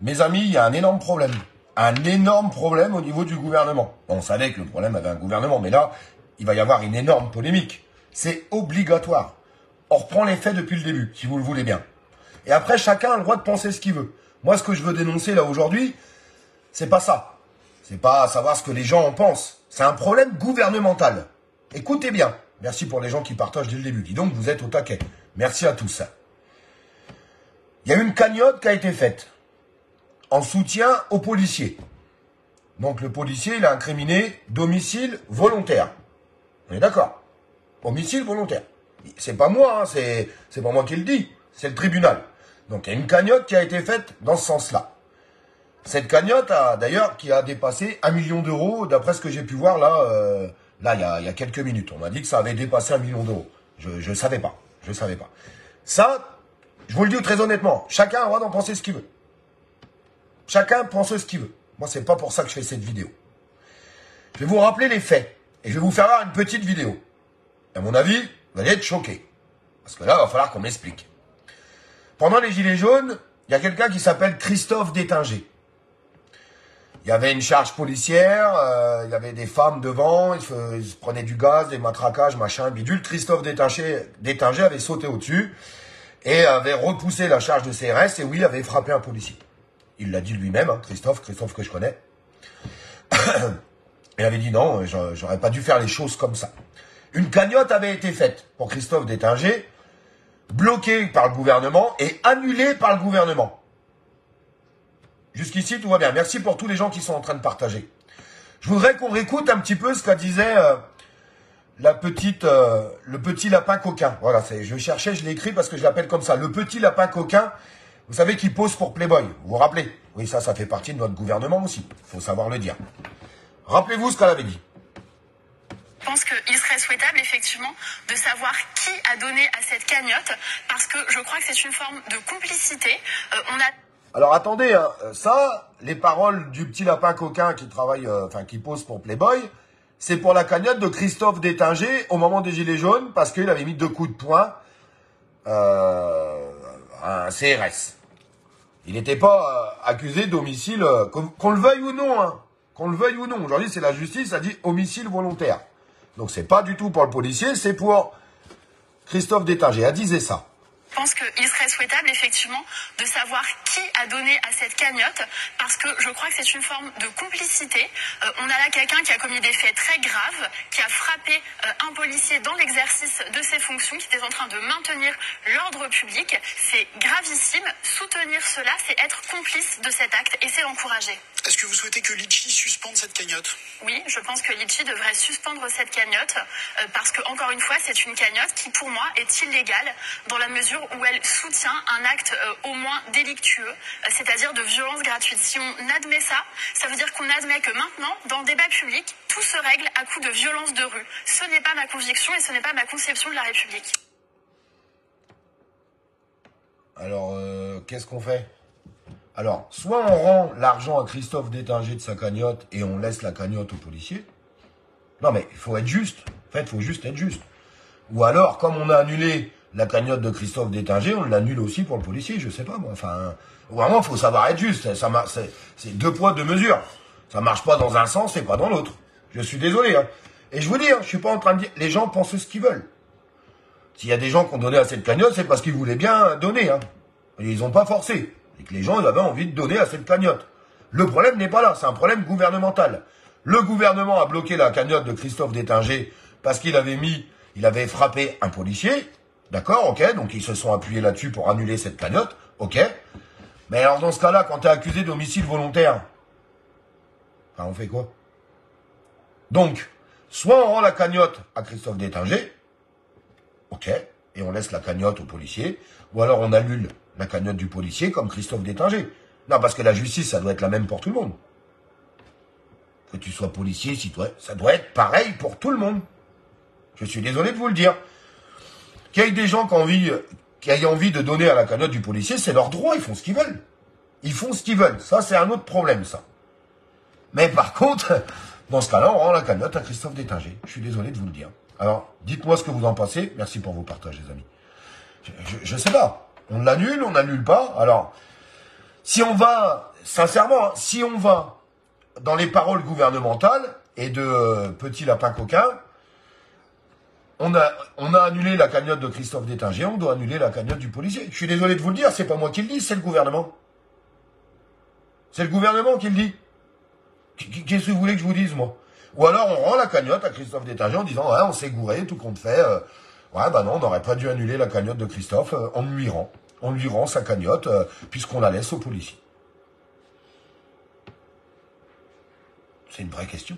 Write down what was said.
Mes amis, il y a un énorme problème. Un énorme problème au niveau du gouvernement. On savait que le problème avait un gouvernement, mais là, il va y avoir une énorme polémique. C'est obligatoire. On reprend les faits depuis le début, si vous le voulez bien. Et après, chacun a le droit de penser ce qu'il veut. Moi, ce que je veux dénoncer là aujourd'hui, c'est pas ça. C'est pas savoir ce que les gens en pensent. C'est un problème gouvernemental. Écoutez bien. Merci pour les gens qui partagent dès le début. Dis donc, vous êtes au taquet. Merci à tous. Il y a une cagnotte qui a été faite en soutien aux policiers. Donc le policier, il a incriminé d'homicide volontaire. On est d'accord? Homicide volontaire. C'est pas moi, hein, c'est pas moi qui le dis. C'est le tribunal. Donc il y a une cagnotte qui a été faite dans ce sens-là. Cette cagnotte, d'ailleurs, qui a dépassé 1 million d'euros, d'après ce que j'ai pu voir là, il y a quelques minutes. On m'a dit que ça avait dépassé 1 million d'euros. Je savais pas. Je savais pas. Ça, je vous le dis très honnêtement, chacun a le droit d'en penser ce qu'il veut. Chacun pense ce qu'il veut. Moi, c'est pas pour ça que je fais cette vidéo. Je vais vous rappeler les faits. Et je vais vous faire voir une petite vidéo. À mon avis, vous allez être choqués. Parce que là, il va falloir qu'on m'explique. Pendant les Gilets jaunes, il y a quelqu'un qui s'appelle Christophe Détinger. Il y avait une charge policière, il y avait des femmes devant, ils se prenaient du gaz, des matraquages, machin, bidule. Christophe Détinger avait sauté au-dessus et avait repoussé la charge de CRS et oui, avait frappé un policier. Il l'a dit lui-même, hein, Christophe que je connais. Il avait dit non, j'aurais pas dû faire les choses comme ça. Une cagnotte avait été faite pour Christophe Détinger, bloquée par le gouvernement et annulée par le gouvernement. Jusqu'ici, tout va bien. Merci pour tous les gens qui sont en train de partager. Je voudrais qu'on réécoute un petit peu ce qu'a disait le petit lapin coquin. Voilà, je cherchais, je l'ai écrit parce que je l'appelle comme ça. Le petit lapin coquin, vous savez, qui pose pour Playboy. Vous vous rappelez? Oui, ça fait partie de notre gouvernement aussi. Il faut savoir le dire. Rappelez-vous ce qu'elle avait dit. Je pense qu'il serait souhaitable, effectivement, de savoir qui a donné à cette cagnotte, parce que je crois que c'est une forme de complicité. Alors attendez, hein, ça, les paroles du petit lapin coquin qui travaille, qui pose pour Playboy, c'est pour la cagnotte de Christophe Détinger au moment des Gilets jaunes, parce qu'il avait mis 2 coups de poing à un CRS. Il n'était pas accusé d'homicide, qu'on le veuille ou non, hein. Qu'on le veuille ou non. Aujourd'hui, c'est la justice, ça dit homicide volontaire. Donc, c'est pas du tout pour le policier, c'est pour Christophe Détinger. Elle disait ça. Je pense qu'il serait souhaitable, effectivement, de savoir qui a donné à cette cagnotte, parce que je crois que c'est une forme de complicité. On a là quelqu'un qui a commis des faits très graves, qui a frappé un policier dans l'exercice de ses fonctions, qui était en train de maintenir l'ordre public. C'est gravissime. Soutenir cela, c'est être complice de cet acte, et c'est l'encourager. Est-ce que vous souhaitez que Litchi suspende cette cagnotte? Oui, je pense que Litchi devrait suspendre cette cagnotte, parce que, encore une fois, c'est une cagnotte qui, pour moi, est illégale, dans la mesure où elle soutient un acte au moins délictueux, c'est-à-dire de violence gratuite. Si on admet ça, ça veut dire qu'on admet que maintenant, dans le débat public, tout se règle à coup de violence de rue. Ce n'est pas ma conviction et ce n'est pas ma conception de la République. Alors, qu'est-ce qu'on fait? Alors, soit on rend l'argent à Christophe Détinger de sa cagnotte et on laisse la cagnotte aux policiers. Non mais, il faut être juste. En fait, il faut juste être juste. Ou alors, comme on a annulé la cagnotte de Christophe Détinger, on l'annule aussi pour le policier, je sais pas moi. Enfin, vraiment, il faut savoir être juste. C'est 2 poids, 2 mesures. Ça marche pas dans un sens et pas dans l'autre. Je suis désolé. Hein. Et je vous dis, hein, je suis pas en train de dire... Les gens pensent ce qu'ils veulent. S'il y a des gens qui ont donné à cette cagnotte, c'est parce qu'ils voulaient bien donner. Hein. Et ils n'ont pas forcé. Et que les gens ils avaient envie de donner à cette cagnotte. Le problème n'est pas là, c'est un problème gouvernemental. Le gouvernement a bloqué la cagnotte de Christophe Détinger parce qu'il avait frappé un policier. D'accord, ok, donc ils se sont appuyés là-dessus pour annuler cette cagnotte, ok. Mais alors dans ce cas-là, quand tu es accusé d'homicide volontaire, on fait quoi? Donc, soit on rend la cagnotte à Christophe Détinger, ok, et on laisse la cagnotte au policier, ou alors on annule la cagnotte du policier comme Christophe Détinger. Non, parce que la justice, ça doit être la même pour tout le monde. Que tu sois policier, citoyen, ça doit être pareil pour tout le monde. Je suis désolé de vous le dire. Qu'il y ait des gens qui aient envie de donner à la cagnotte du policier, c'est leur droit, ils font ce qu'ils veulent. Ils font ce qu'ils veulent. Ça, c'est un autre problème, ça. Mais par contre, dans ce cas-là, on rend la cagnotte à Christophe Détinger. Je suis désolé de vous le dire. Alors, dites-moi ce que vous en pensez. Merci pour vos partages, les amis. Je sais pas. On l'annule, on n'annule pas. Alors, Si on va, sincèrement, hein, si on va dans les paroles gouvernementales et de petits lapins coquins, on a annulé la cagnotte de Christophe Détinger, on doit annuler la cagnotte du policier. Je suis désolé de vous le dire, c'est pas moi qui le dis, c'est le gouvernement. C'est le gouvernement qui le dit. Qu'est-ce que vous voulez que je vous dise, moi? Ou alors on rend la cagnotte à Christophe Détinger en disant, ouais, on s'est gouré, tout compte fait. Ouais, bah non, on n'aurait pas dû annuler la cagnotte de Christophe, on lui rend. On lui rend sa cagnotte, puisqu'on la laisse aux policiers. C'est une vraie question.